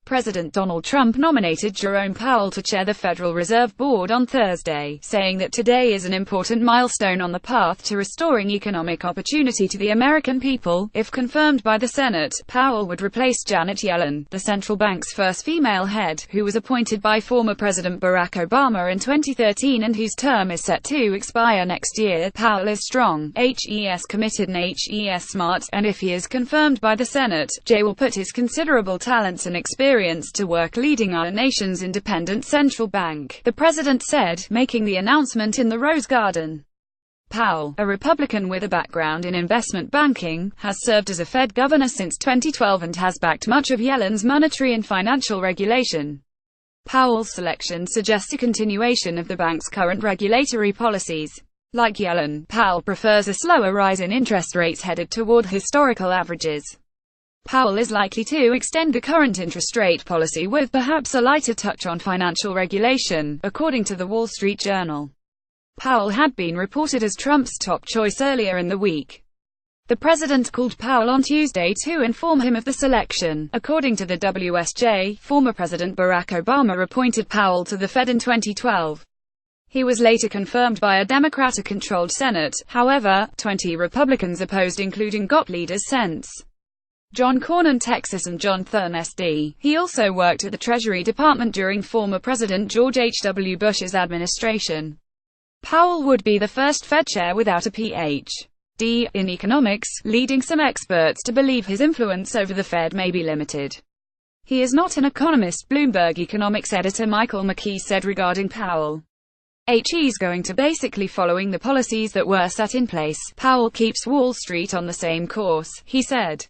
President Donald Trump nominated Jerome Powell to chair the Federal Reserve Board on Thursday, saying that today is an important milestone on the path to restoring economic opportunity to the American people. If confirmed by the Senate, Powell would replace Janet Yellen, the central bank's first female head, who was appointed by former President Barack Obama in 2013 and whose term is set to expire next year. Powell is strong, committed and smart, and if he is confirmed by the Senate, Jay will put his considerable talents and experience to work leading our nation's independent central bank, the president said, making the announcement in the Rose Garden. Powell, a Republican with a background in investment banking, has served as a Fed governor since 2012 and has backed much of Yellen's monetary and financial regulation. Powell's selection suggests a continuation of the bank's current regulatory policies. Like Yellen, Powell prefers a slower rise in interest rates headed toward historical averages. Powell is likely to extend the current interest rate policy with perhaps a lighter touch on financial regulation, according to the Wall Street Journal. Powell had been reported as Trump's top choice earlier in the week. The president called Powell on Tuesday to inform him of the selection. According to the WSJ, former President Barack Obama appointed Powell to the Fed in 2012. He was later confirmed by a Democratic-controlled Senate. However, 20 Republicans opposed, including GOP leaders Sense John Cornyn, Texas, and John Thune, SD. He also worked at the Treasury Department during former President George H.W. Bush's administration. Powell would be the first Fed chair without a Ph.D. in economics, leading some experts to believe his influence over the Fed may be limited. He is not an economist, Bloomberg economics editor Michael McKee said regarding Powell. He's going to basically following the policies that were set in place. Powell keeps Wall Street on the same course, he said.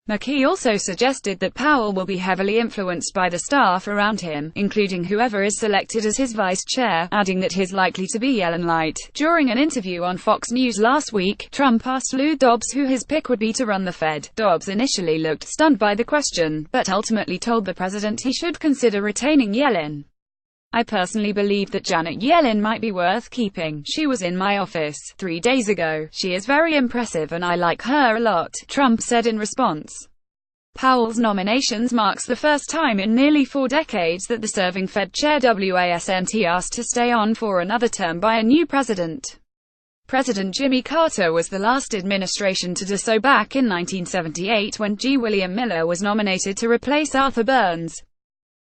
McKee also suggested that Powell will be heavily influenced by the staff around him, including whoever is selected as his vice chair, adding that he's likely to be Yellen-light. During an interview on Fox News last week, Trump asked Lou Dobbs who his pick would be to run the Fed. Dobbs initially looked stunned by the question, but ultimately told the president he should consider retaining Yellen. I personally believe that Janet Yellen might be worth keeping. She was in my office 3 days ago. She is very impressive and I like her a lot, Trump said in response. Powell's nominations marks the first time in nearly 4 decades that the serving Fed chair wasn't asked to stay on for another term by a new president. President Jimmy Carter was the last administration to do so back in 1978 when G. William Miller was nominated to replace Arthur Burns.